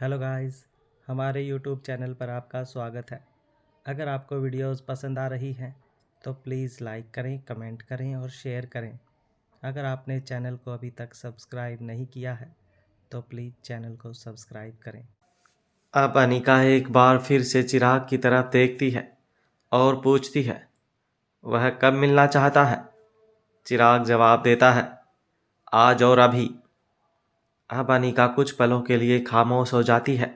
Hello guys, हमारे YouTube channel पर आपका स्वागत है। अगर आपको वीडियोस पसंद आ रही हैं तो प्लीज़ लाइक करें, कमेंट करें और शेयर करें। अगर आपने चैनल को अभी तक सब्सक्राइब नहीं किया है तो प्लीज़ चैनल को सब्सक्राइब करें। अब अनिका एक बार फिर से चिराग की तरफ देखती है और पूछती है, वह कब मिलना चाहता है? चिराग जवाब देता है, आज और अभी। अब अनिका कुछ पलों के लिए खामोश हो जाती है।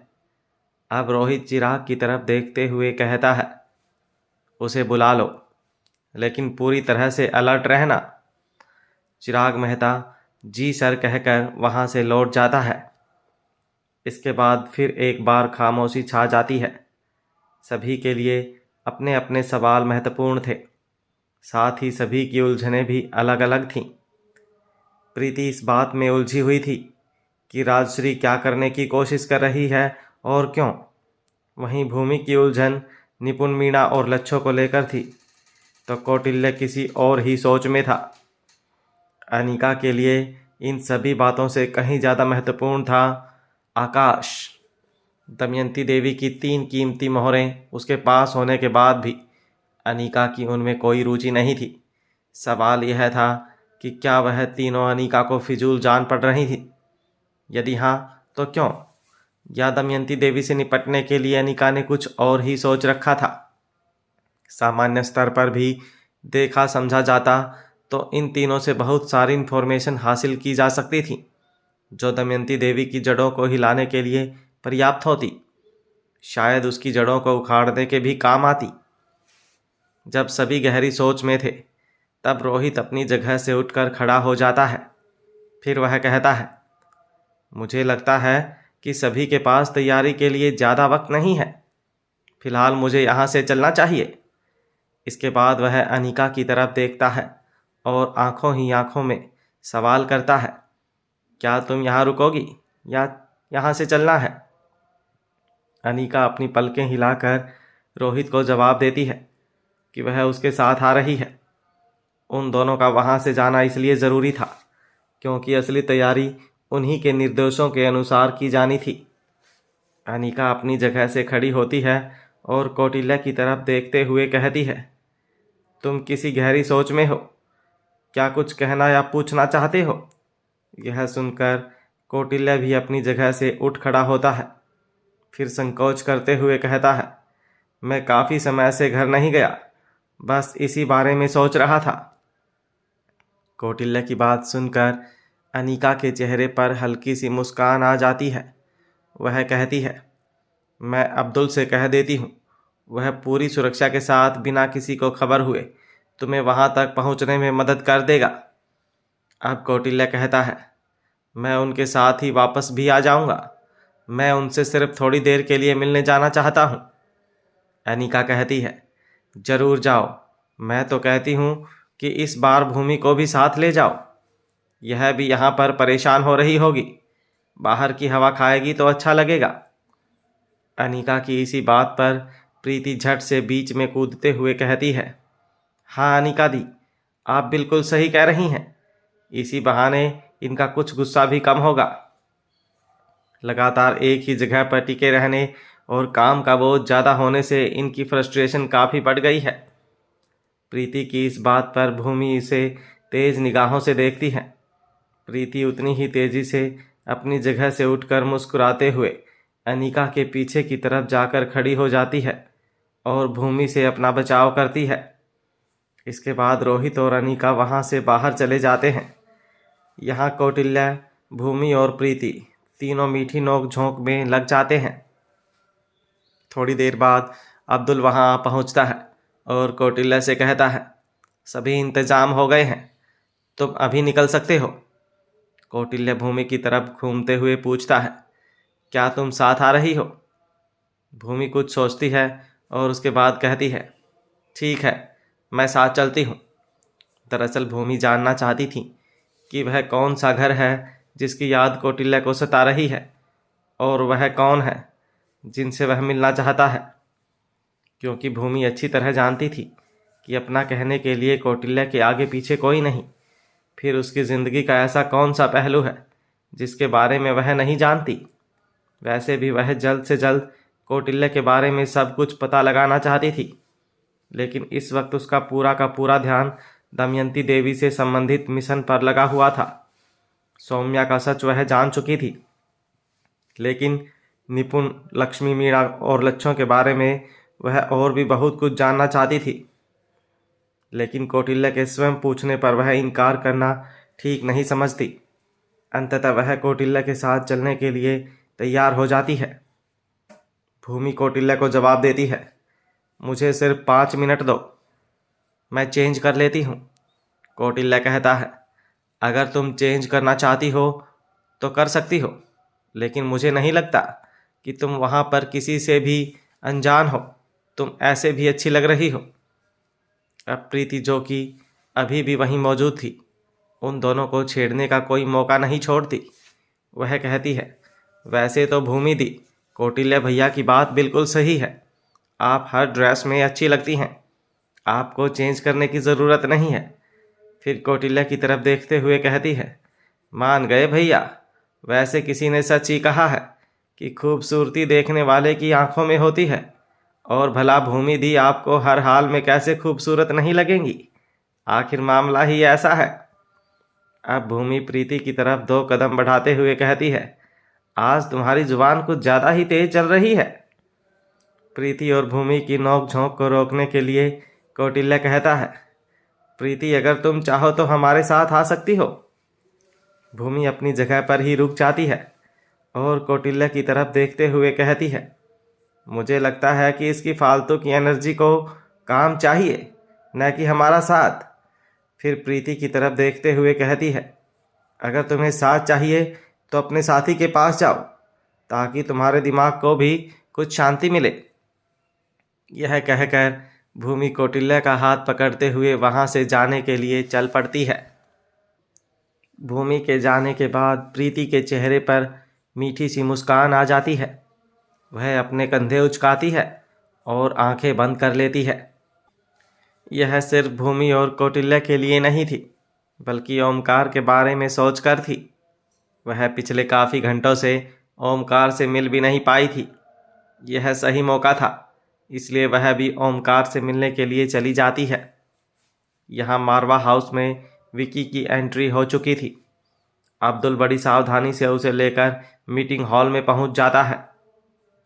अब रोहित चिराग की तरफ देखते हुए कहता है, उसे बुला लो, लेकिन पूरी तरह से अलर्ट रहना। चिराग मेहता जी सर कहकर वहां से लौट जाता है। इसके बाद फिर एक बार खामोशी छा जाती है। सभी के लिए अपने अपने सवाल महत्वपूर्ण थे, साथ ही सभी की उलझनें भी अलग अलग थीं। प्रीति इस बात में उलझी हुई थी कि राजश्री क्या करने की कोशिश कर रही है और क्यों। वहीं भूमि की उलझन निपुण मीणा और लच्छों को लेकर थी, तो कौटिल्य किसी और ही सोच में था। अनिका के लिए इन सभी बातों से कहीं ज़्यादा महत्वपूर्ण था आकाश। दमयंती देवी की 3 कीमती मोहरें उसके पास होने के बाद भी अनिका की उनमें कोई रुचि नहीं थी। सवाल यह था कि क्या वह तीनों अनिका को फिजूल जान पड़ रही थी? यदि हाँ, तो क्यों? या दमयंती देवी से निपटने के लिए अनिका ने कुछ और ही सोच रखा था? सामान्य स्तर पर भी देखा समझा जाता तो इन तीनों से बहुत सारी इन्फॉर्मेशन हासिल की जा सकती थी, जो दमयंती देवी की जड़ों को हिलाने के लिए पर्याप्त होती। शायद उसकी जड़ों को उखाड़ने के भी काम आती। जब सभी गहरी सोच में थे, तब रोहित अपनी जगह से उठकर खड़ा हो जाता है। फिर वह कहता है, मुझे लगता है कि सभी के पास तैयारी के लिए ज़्यादा वक्त नहीं है। फिलहाल मुझे यहाँ से चलना चाहिए। इसके बाद वह अनिका की तरफ देखता है और आंखों ही आंखों में सवाल करता है, क्या तुम यहाँ रुकोगी या यहाँ से चलना है? अनिका अपनी पलकें हिलाकर रोहित को जवाब देती है कि वह उसके साथ आ रही है। उन दोनों का वहाँ से जाना इसलिए ज़रूरी था क्योंकि असली तैयारी उन्हीं के निर्देशों के अनुसार की जानी थी। अनिका अपनी जगह से खड़ी होती है और कौटिल्य की तरफ देखते हुए कहती है, तुम किसी गहरी सोच में हो? क्या कुछ कहना या पूछना चाहते हो? यह सुनकर कौटिल्य भी अपनी जगह से उठ खड़ा होता है। फिर संकोच करते हुए कहता है, मैं काफ़ी समय से घर नहीं गया, बस इसी बारे में सोच रहा था। कौटिल्य की बात सुनकर अनिका के चेहरे पर हल्की सी मुस्कान आ जाती है। वह कहती है, मैं अब्दुल से कह देती हूँ, वह पूरी सुरक्षा के साथ बिना किसी को खबर हुए तुम्हें वहाँ तक पहुँचने में मदद कर देगा। अब कौटिल्य कहता है, मैं उनके साथ ही वापस भी आ जाऊँगा। मैं उनसे सिर्फ थोड़ी देर के लिए मिलने जाना चाहता हूँ। अनिका कहती है, जरूर जाओ। मैं तो कहती हूँ कि इस बार भूमि को भी साथ ले जाओ। यह भी यहाँ पर परेशान हो रही होगी, बाहर की हवा खाएगी तो अच्छा लगेगा। अनिका की इसी बात पर प्रीति झट से बीच में कूदते हुए कहती है, हाँ अनिका दी, आप बिल्कुल सही कह रही हैं। इसी बहाने इनका कुछ गुस्सा भी कम होगा। लगातार एक ही जगह पर टिके रहने और काम का बोझ ज़्यादा होने से इनकी फ्रस्ट्रेशन काफ़ी बढ़ गई है। प्रीति की इस बात पर भूमि इसे तेज निगाहों से देखती है। प्रीति उतनी ही तेजी से अपनी जगह से उठकर मुस्कुराते हुए अनिका के पीछे की तरफ जाकर खड़ी हो जाती है और भूमि से अपना बचाव करती है। इसके बाद रोहित और अनिका वहाँ से बाहर चले जाते हैं। यहाँ कौटिल्य, भूमि और प्रीति तीनों मीठी नोक झोंक में लग जाते हैं। थोड़ी देर बाद अब्दुल वहाँ पहुँचता है और कौटिल्य से कहता है, सभी इंतजाम हो गए हैं, तुम अभी निकल सकते हो। कौटिल्य भूमि की तरफ घूमते हुए पूछता है, क्या तुम साथ आ रही हो? भूमि कुछ सोचती है और उसके बाद कहती है, ठीक है, मैं साथ चलती हूँ। दरअसल भूमि जानना चाहती थी कि वह कौन सा घर है जिसकी याद कौटिल्य को सता रही है, और वह कौन है जिनसे वह मिलना चाहता है। क्योंकि भूमि अच्छी तरह जानती थी कि अपना कहने के लिए कौटिल्य के आगे पीछे कोई नहीं। फिर उसकी ज़िंदगी का ऐसा कौन सा पहलू है जिसके बारे में वह नहीं जानती। वैसे भी वह जल्द से जल्द कौटिल्य के बारे में सब कुछ पता लगाना चाहती थी, लेकिन इस वक्त उसका पूरा का पूरा ध्यान दमयंती देवी से संबंधित मिशन पर लगा हुआ था। सौम्या का सच वह जान चुकी थी, लेकिन निपुण लक्ष्मी मीणा और लच्छों के बारे में वह और भी बहुत कुछ जानना चाहती थी। लेकिन कौटिल्य के स्वयं पूछने पर वह इनकार करना ठीक नहीं समझती। अंततः वह कौटिल्य के साथ चलने के लिए तैयार हो जाती है। भूमि कौटिल्य को जवाब देती है, मुझे सिर्फ 5 मिनट दो, मैं चेंज कर लेती हूँ। कौटिल्य कहता है, अगर तुम चेंज करना चाहती हो तो कर सकती हो, लेकिन मुझे नहीं लगता कि तुम वहाँ पर किसी से भी अनजान हो। तुम ऐसे भी अच्छी लग रही हो। अब प्रीति, जो कि अभी भी वहीं मौजूद थी, उन दोनों को छेड़ने का कोई मौका नहीं छोड़ती। वह कहती है, वैसे तो भूमि दी, कौटिल्य भैया की बात बिल्कुल सही है। आप हर ड्रेस में अच्छी लगती हैं, आपको चेंज करने की ज़रूरत नहीं है। फिर कौटिल्य की तरफ देखते हुए कहती है, मान गए भैया, वैसे किसी ने सच ही कहा है कि खूबसूरती देखने वाले की आंखों में होती है, और भला भूमि दी आपको हर हाल में कैसे खूबसूरत नहीं लगेंगी। आखिर मामला ही ऐसा है। अब भूमि प्रीति की तरफ 2 कदम बढ़ाते हुए कहती है, आज तुम्हारी जुबान कुछ ज़्यादा ही तेज चल रही है। प्रीति और भूमि की नोक झोंक को रोकने के लिए कौटिल्य कहता है, प्रीति, अगर तुम चाहो तो हमारे साथ आ सकती हो। भूमि अपनी जगह पर ही रुक जाती है और कौटिल्य की तरफ देखते हुए कहती है, मुझे लगता है कि इसकी फालतू की एनर्जी को काम चाहिए, न कि हमारा साथ। फिर प्रीति की तरफ देखते हुए कहती है, अगर तुम्हें साथ चाहिए तो अपने साथी के पास जाओ, ताकि तुम्हारे दिमाग को भी कुछ शांति मिले। यह कहकर भूमि कौटिल्य का हाथ पकड़ते हुए वहाँ से जाने के लिए चल पड़ती है। भूमि के जाने के बाद प्रीति के चेहरे पर मीठी सी मुस्कान आ जाती है। वह अपने कंधे उचकाती है और आंखें बंद कर लेती है। यह सिर्फ भूमि और कौटिल्य के लिए नहीं थी, बल्कि ओमकार के बारे में सोचकर थी। वह पिछले काफ़ी घंटों से ओमकार से मिल भी नहीं पाई थी। यह सही मौका था, इसलिए वह भी ओमकार से मिलने के लिए चली जाती है। यहाँ मारवा हाउस में विकी की एंट्री हो चुकी थी। अब्दुल बड़ी सावधानी से उसे लेकर मीटिंग हॉल में पहुंच जाता है,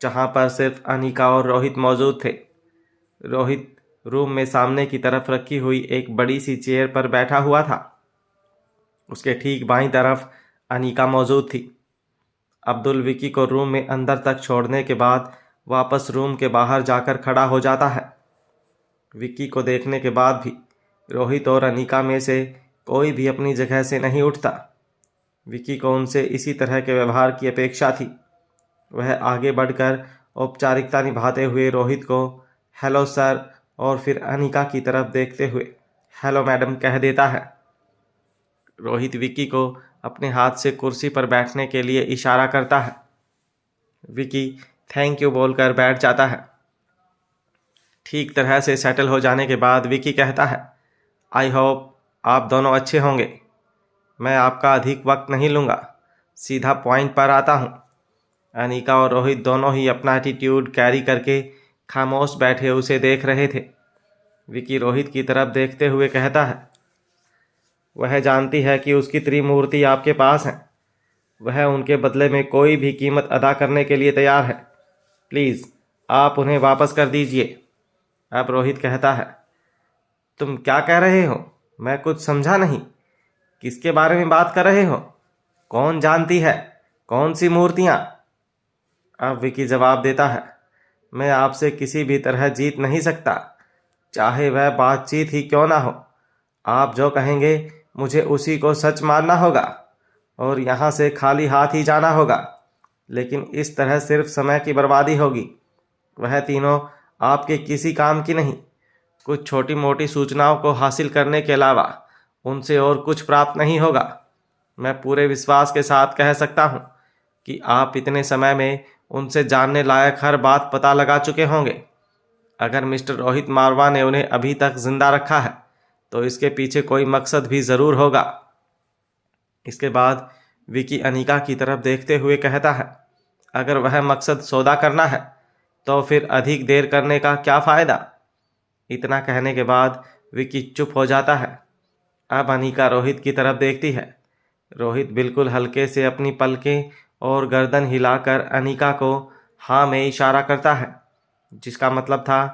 जहां पर सिर्फ अनिका और रोहित मौजूद थे। रोहित रूम में सामने की तरफ रखी हुई एक बड़ी सी चेयर पर बैठा हुआ था। उसके ठीक बाईं तरफ अनिका मौजूद थी। अब्दुल विकी को रूम में अंदर तक छोड़ने के बाद वापस रूम के बाहर जाकर खड़ा हो जाता है। विक्की को देखने के बाद भी रोहित और अनिका में से कोई भी अपनी जगह से नहीं उठता। विक्की को उनसे इसी तरह के व्यवहार की अपेक्षा थी। वह आगे बढ़कर औपचारिकता निभाते हुए रोहित को हेलो सर और फिर अनिका की तरफ देखते हुए हेलो मैडम कह देता है। रोहित विक्की को अपने हाथ से कुर्सी पर बैठने के लिए इशारा करता है। विक्की थैंक यू बोलकर बैठ जाता है। ठीक तरह से सेटल हो जाने के बाद विक्की कहता है, आई होप आप दोनों अच्छे होंगे। मैं आपका अधिक वक्त नहीं लूँगा, सीधा पॉइंट पर आता हूँ। अनिका और रोहित दोनों ही अपना एटीट्यूड कैरी करके खामोश बैठे उसे देख रहे थे। विक्की रोहित की तरफ देखते हुए कहता है, वह जानती है कि उसकी त्रिमूर्ति आपके पास हैं। वह उनके बदले में कोई भी कीमत अदा करने के लिए तैयार है। प्लीज़ आप उन्हें वापस कर दीजिए। अब रोहित कहता है, तुम क्या कह रहे हो? मैं कुछ समझा नहीं। किसके बारे में बात कर रहे हो? कौन जानती है? कौन सी मूर्तियाँ? अब विकी जवाब देता है, मैं आपसे किसी भी तरह जीत नहीं सकता, चाहे वह बातचीत ही क्यों ना हो। आप जो कहेंगे मुझे उसी को सच मानना होगा और यहाँ से खाली हाथ ही जाना होगा। लेकिन इस तरह सिर्फ समय की बर्बादी होगी। वह तीनों आपके किसी काम की नहीं। कुछ छोटी मोटी सूचनाओं को हासिल करने के अलावा उनसे और कुछ प्राप्त नहीं होगा। मैं पूरे विश्वास के साथ कह सकता हूँ कि आप इतने समय में उनसे जानने लायक हर बात पता लगा चुके होंगे। अगर मिस्टर रोहित मारवा ने उन्हें अभी तक जिंदा रखा है तो इसके पीछे कोई मकसद भी ज़रूर होगा। इसके बाद विकी अनिका की तरफ देखते हुए कहता है, अगर वह मकसद सौदा करना है तो फिर अधिक देर करने का क्या फ़ायदा। इतना कहने के बाद विकी चुप हो जाता है। अब अनीका रोहित की तरफ देखती है। रोहित बिल्कुल हल्के से अपनी पलकें और गर्दन हिलाकर अनीका को हाँ में इशारा करता है, जिसका मतलब था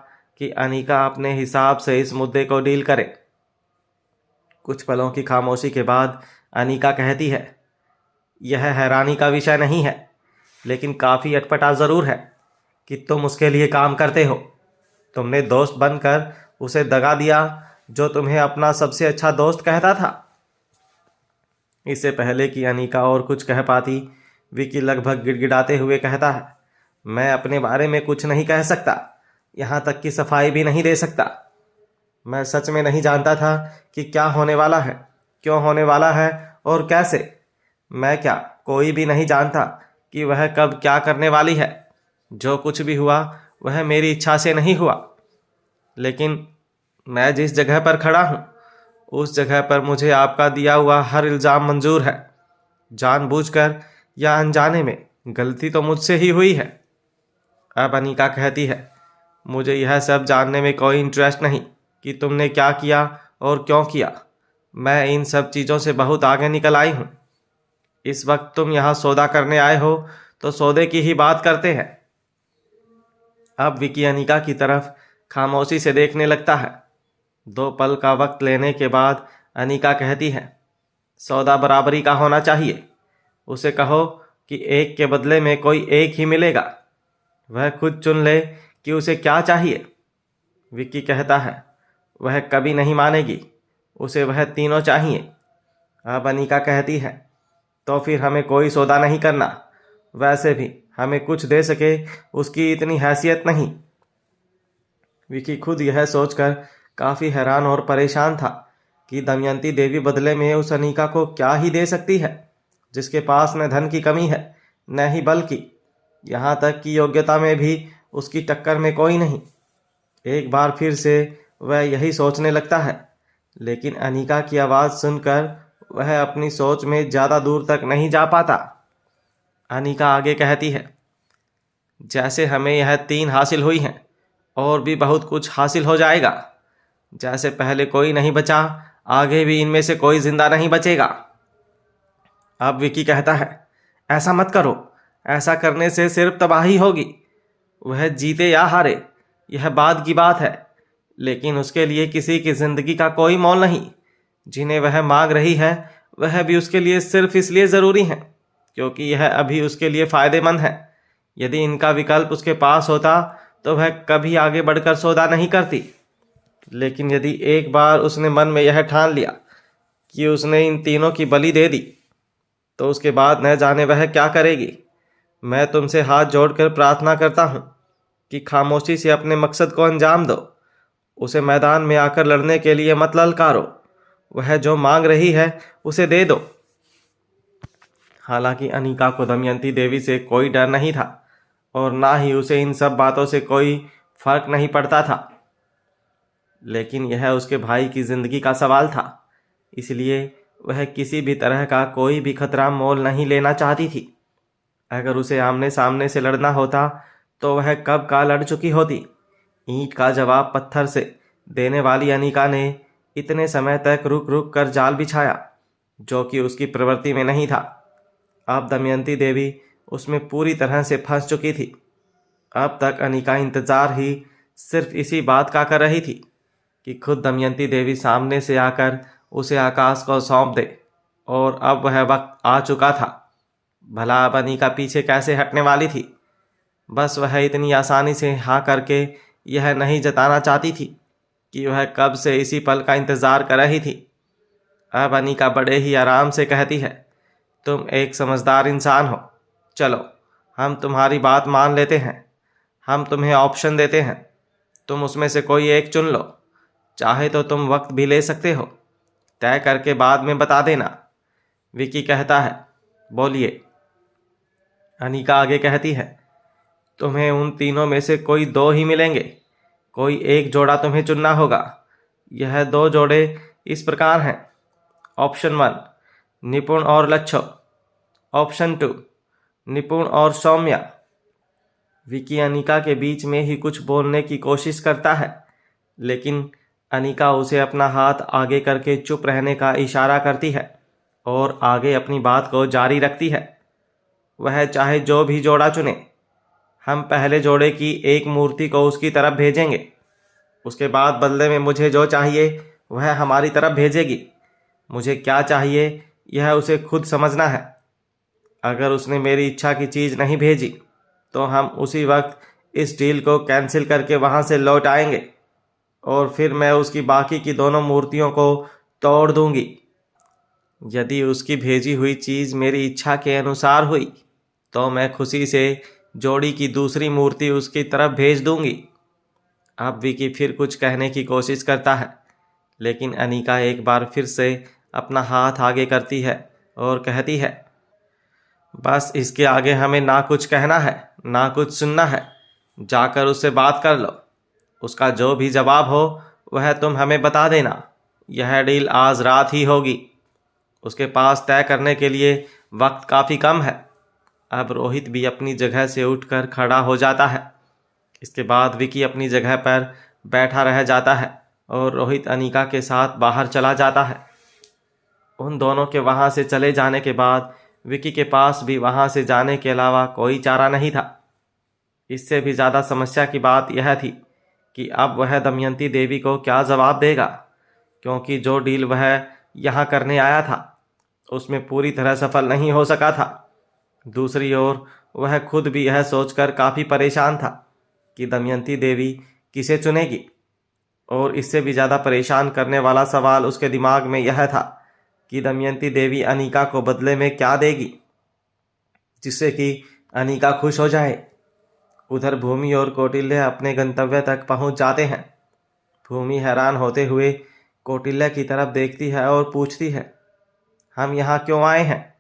कि अनीका अपने हिसाब से इस मुद्दे को डील करे। कुछ पलों की खामोशी के बाद अनीका कहती है, यह हैरानी का विषय नहीं है, लेकिन काफ़ी अटपटा ज़रूर है कि तुम उसके लिए काम करते हो। तुमने दोस्त बनकर उसे दगा दिया जो तुम्हें अपना सबसे अच्छा दोस्त कहता था। इससे पहले कि अनीका और कुछ कह पाती, विकी लगभग गिड़गिड़ाते हुए कहता है, मैं अपने बारे में कुछ नहीं कह सकता, यहाँ तक कि सफाई भी नहीं दे सकता। मैं सच में नहीं जानता था कि क्या होने वाला है, क्यों होने वाला है और कैसे। मैं क्या कोई भी नहीं जानता कि वह कब क्या करने वाली है। जो कुछ भी हुआ वह मेरी इच्छा से नहीं हुआ, लेकिन मैं जिस जगह पर खड़ा हूँ उस जगह पर मुझे आपका दिया हुआ हर इल्ज़ाम मंजूर है। जानबूझकर या अनजाने में गलती तो मुझसे ही हुई है। अब अनीका कहती है, मुझे यह सब जानने में कोई इंटरेस्ट नहीं कि तुमने क्या किया और क्यों किया। मैं इन सब चीज़ों से बहुत आगे निकल आई हूँ। इस वक्त तुम यहाँ सौदा करने आए हो तो सौदे की ही बात करते हैं। अब विकी अनीका की तरफ खामोशी से देखने लगता है। 2 पल का वक्त लेने के बाद अनीका कहती है, सौदा बराबरी का होना चाहिए। उसे कहो कि एक के बदले में कोई एक ही मिलेगा। वह खुद चुन ले कि उसे क्या चाहिए। विक्की कहता है, वह कभी नहीं मानेगी, उसे वह तीनों चाहिए। अब अनीका कहती है, तो फिर हमें कोई सौदा नहीं करना। वैसे भी हमें कुछ दे सके उसकी इतनी हैसियत नहीं। विकी खुद यह सोचकर काफ़ी हैरान और परेशान था कि दमयंती देवी बदले में उस अनीका को क्या ही दे सकती है, जिसके पास न धन की कमी है न ही बल्कि यहाँ तक कि योग्यता में भी उसकी टक्कर में कोई नहीं। एक बार फिर से वह यही सोचने लगता है, लेकिन अनीका की आवाज़ सुनकर वह अपनी सोच में ज़्यादा दूर तक नहीं जा पाता। अनीका आगे कहती है, जैसे हमें यह 3 हासिल हुई हैं और भी बहुत कुछ हासिल हो जाएगा। जैसे पहले कोई नहीं बचा, आगे भी इनमें से कोई जिंदा नहीं बचेगा। अब विकी कहता है, ऐसा मत करो, ऐसा करने से सिर्फ तबाही होगी। वह जीते या हारे यह बाद की बात है, लेकिन उसके लिए किसी की जिंदगी का कोई मोल नहीं। जिन्हें वह मांग रही है वह भी उसके लिए सिर्फ इसलिए ज़रूरी हैं क्योंकि यह अभी उसके लिए फ़ायदेमंद है। यदि इनका विकल्प उसके पास होता तो वह कभी आगे बढ़कर सौदा नहीं करती। लेकिन यदि एक बार उसने मन में यह ठान लिया कि उसने इन तीनों की बलि दे दी, तो उसके बाद न जाने वह क्या करेगी। मैं तुमसे हाथ जोड़कर प्रार्थना करता हूँ कि खामोशी से अपने मकसद को अंजाम दो। उसे मैदान में आकर लड़ने के लिए मत ललकारो। वह जो मांग रही है उसे दे दो। हालांकि अनीका को दमयंती देवी से कोई डर नहीं था और ना ही उसे इन सब बातों से कोई फर्क नहीं पड़ता था, लेकिन यह उसके भाई की जिंदगी का सवाल था, इसलिए वह किसी भी तरह का कोई भी खतरा मोल नहीं लेना चाहती थी। अगर उसे आमने सामने से लड़ना होता तो वह कब का लड़ चुकी होती। ईंट का जवाब पत्थर से देने वाली अनीका ने इतने समय तक रुक रुक कर जाल बिछाया, जो कि उसकी प्रवृत्ति में नहीं था। अब दमयंती देवी उसमें पूरी तरह से फंस चुकी थी। अब तक अनीका इंतजार ही सिर्फ इसी बात का कर रही थी कि खुद दमयंती देवी सामने से आकर उसे आकाश को सौंप दे, और अब वह वक्त आ चुका था। भला अब अनीका पीछे कैसे हटने वाली थी। बस वह इतनी आसानी से हाँ करके यह नहीं जताना चाहती थी कि वह कब से इसी पल का इंतज़ार कर रही थी। अब अनीका बड़े ही आराम से कहती है, तुम एक समझदार इंसान हो, चलो हम तुम्हारी बात मान लेते हैं। हम तुम्हें ऑप्शन देते हैं, तुम उसमें से कोई एक चुन लो। चाहे तो तुम वक्त भी ले सकते हो, तय करके बाद में बता देना। विकी कहता है, बोलिए। अनीका आगे कहती है, तुम्हें उन तीनों में से कोई 2 ही मिलेंगे। कोई एक जोड़ा तुम्हें चुनना होगा। यह 2 जोड़े इस प्रकार हैं। ऑप्शन 1, निपुण और लच्छो। ऑप्शन 2, निपुण और सौम्य। विकी अनिका के बीच में ही कुछ बोलने की कोशिश करता है, लेकिन अनिका उसे अपना हाथ आगे करके चुप रहने का इशारा करती है और आगे अपनी बात को जारी रखती है। वह चाहे जो भी जोड़ा चुने, हम पहले जोड़े की एक मूर्ति को उसकी तरफ भेजेंगे। उसके बाद बदले में मुझे जो चाहिए वह हमारी तरफ भेजेगी। मुझे क्या चाहिए यह उसे खुद समझना है। अगर उसने मेरी इच्छा की चीज़ नहीं भेजी तो हम उसी वक्त इस डील को कैंसिल करके वहाँ से लौट आएंगे और फिर मैं उसकी बाकी की दोनों मूर्तियों को तोड़ दूंगी। यदि उसकी भेजी हुई चीज़ मेरी इच्छा के अनुसार हुई तो मैं खुशी से जोड़ी की दूसरी मूर्ति उसकी तरफ भेज दूंगी। अब विकी फिर कुछ कहने की कोशिश करता है, लेकिन अनिका एक बार फिर से अपना हाथ आगे करती है और कहती है, बस इसके आगे हमें ना कुछ कहना है ना कुछ सुनना है। जाकर उससे बात कर लो। उसका जो भी जवाब हो वह तुम हमें बता देना। यह डील आज रात ही होगी। उसके पास तय करने के लिए वक्त काफ़ी कम है। अब रोहित भी अपनी जगह से उठकर खड़ा हो जाता है। इसके बाद विकी अपनी जगह पर बैठा रह जाता है और रोहित अनिका के साथ बाहर चला जाता है। उन दोनों के वहाँ से चले जाने के बाद विकी के पास भी वहाँ से जाने के अलावा कोई चारा नहीं था। इससे भी ज़्यादा समस्या की बात यह थी कि अब वह दमयंती देवी को क्या जवाब देगा, क्योंकि जो डील वह यहाँ करने आया था उसमें पूरी तरह सफल नहीं हो सका था। दूसरी ओर वह खुद भी यह सोचकर काफ़ी परेशान था कि दमयंती देवी किसे चुनेगी, और इससे भी ज़्यादा परेशान करने वाला सवाल उसके दिमाग में यह था कि दमयंती देवी अनिका को बदले में क्या देगी जिससे कि अनिका खुश हो जाए। उधर भूमि और कौटिल्य अपने गंतव्य तक पहुंच जाते हैं। भूमि हैरान होते हुए कौटिल्य की तरफ देखती है और पूछती है, हम यहाँ क्यों आए हैं?